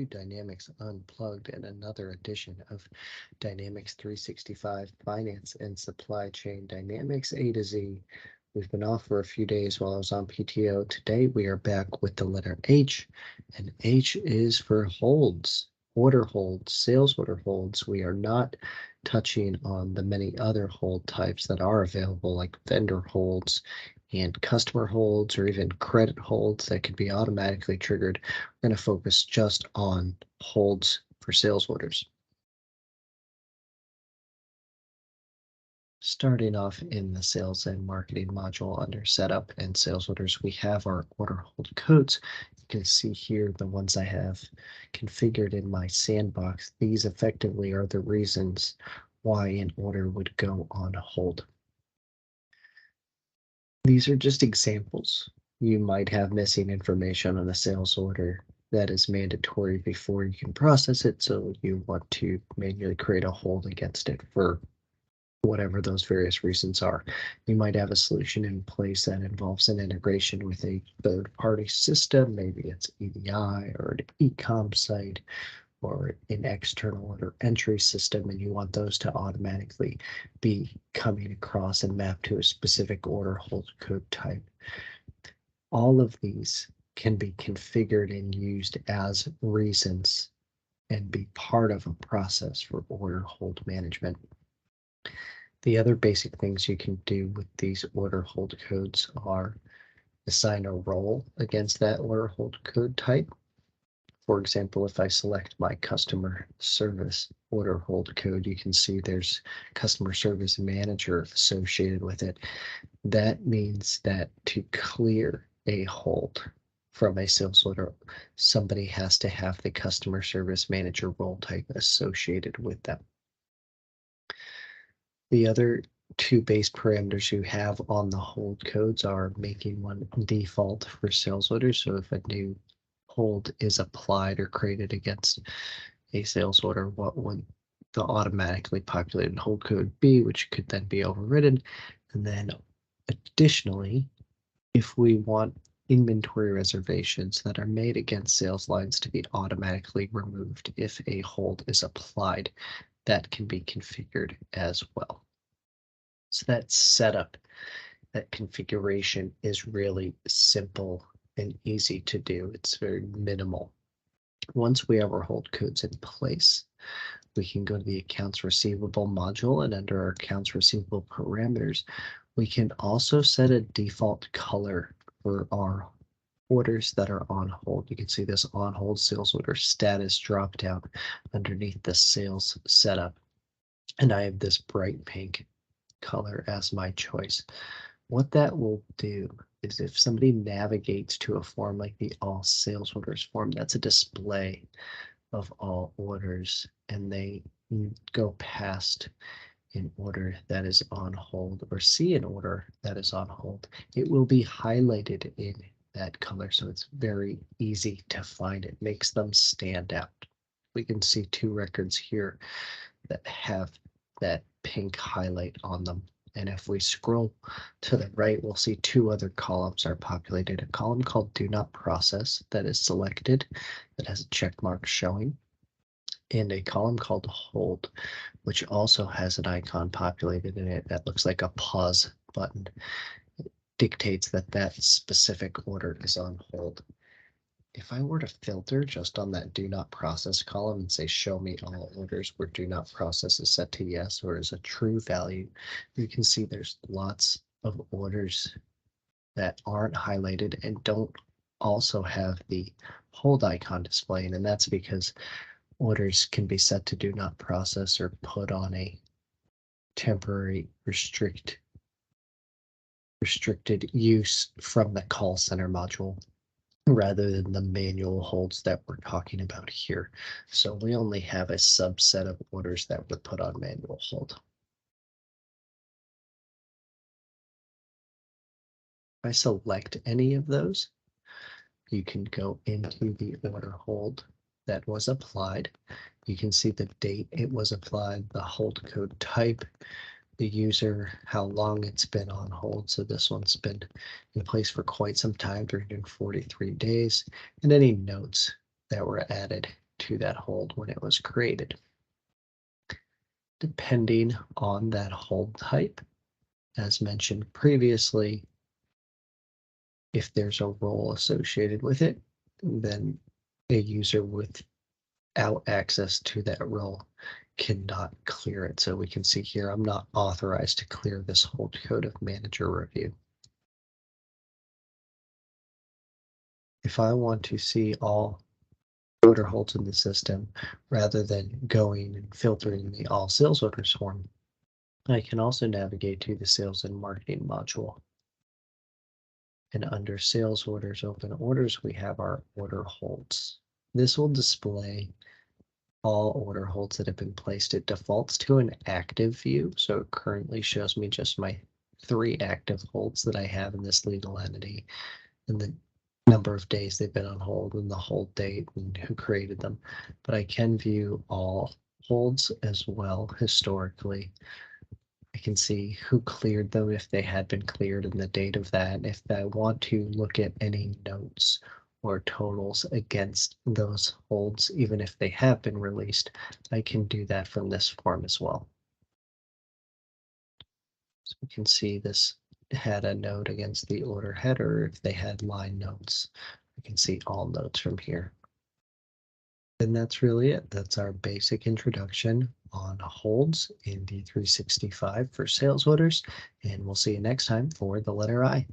to Dynamics Unplugged and another edition of Dynamics 365 Finance and Supply Chain Dynamics A to Z. We've been off for a few days while I was on PTO. Today we are back with the letter H, and H is for holds, order holds, sales order holds. We are not touching on the many other hold types that are available, like vendor holds and customer holds, or even credit holds that could be automatically triggered. We're going to focus just on holds for sales orders. Starting off in the sales and marketing module under setup and sales orders, we have our order hold codes. You can see here the ones I have configured in my sandbox. These effectively are the reasons why an order would go on hold. These are just examples. You might have missing information on a sales order that is mandatory before you can process it, so you want to manually create a hold against it for whatever those various reasons are. You might have a solution in place that involves an integration with a third-party system. Maybe it's EDI or an e-com site or an external order entry system, and you want those to automatically be coming across and mapped to a specific order hold code type. All of these can be configured and used as reasons and be part of a process for order hold management. The other basic things you can do with these order hold codes are assign a role against that order hold code type. For example, if I select my customer service order hold code, you can see there's customer service manager associated with it. That means that to clear a hold from a sales order, somebody has to have the customer service manager role type associated with them. The other two base parameters you have on the hold codes are making one default for sales orders. So if a new hold is applied or created against a sales order, what would the automatically populated hold code be, which could then be overridden? And then additionally, if we want inventory reservations that are made against sales lines to be automatically removed if a hold is applied, that can be configured as well. So that setup, that configuration is really simple and easy to do. It's very minimal. Once we have our hold codes in place, we can go to the accounts receivable module, and under our accounts receivable parameters, we can also set a default color for our orders that are on hold. You can see this on hold sales order status drop down underneath the sales setup. And I have this bright pink color as my choice. What that will do is if somebody navigates to a form like the all sales orders form, that's a display of all orders, and they go past an order that is on hold or see an order that is on hold, it will be highlighted in that color. So it's very easy to find. It makes them stand out. We can see two records here that have that pink highlight on them. And if we scroll to the right, we'll see two other columns are populated. A column called Do Not Process that is selected, that has a check mark showing, and a column called Hold, which also has an icon populated in it that looks like a pause button. It dictates that that specific order is on hold. If I were to filter just on that Do Not Process column and say show me all orders where Do Not Process is set to yes or is a true value, you can see there's lots of orders that aren't highlighted and don't also have the hold icon displaying, and that's because orders can be set to Do Not Process or put on a temporary restricted use from the call center module, rather than the manual holds that we're talking about here. So we only have a subset of orders that would put on manual hold. If I select any of those, you can go into the order hold that was applied. You can see the date it was applied, the hold code type, the user, how long it's been on hold. So this one's been in place for quite some time, 343 days, and any notes that were added to that hold when it was created. Depending on that hold type, as mentioned previously, if there's a role associated with it, then a user without access to that role cannot clear it. So we can see here, I'm not authorized to clear this hold code of manager review. If I want to see all order holds in the system, rather than going and filtering the all sales orders form, I can also navigate to the sales and marketing module. And under sales orders, open orders, we have our order holds. This will display all order holds that have been placed. It defaults to an active view, so it currently shows me just my 3 active holds that I have in this legal entity and the number of days they've been on hold and the hold date and who created them. But I can view all holds as well historically. I can see who cleared them, if they had been cleared, and the date of that. If I want to look at any notes or totals against those holds, even if they have been released, I can do that from this form as well. So we can see this had a note against the order header. If they had line notes, we can see all notes from here. And that's really it. That's our basic introduction on holds in D365 for sales orders. And we'll see you next time for the letter I.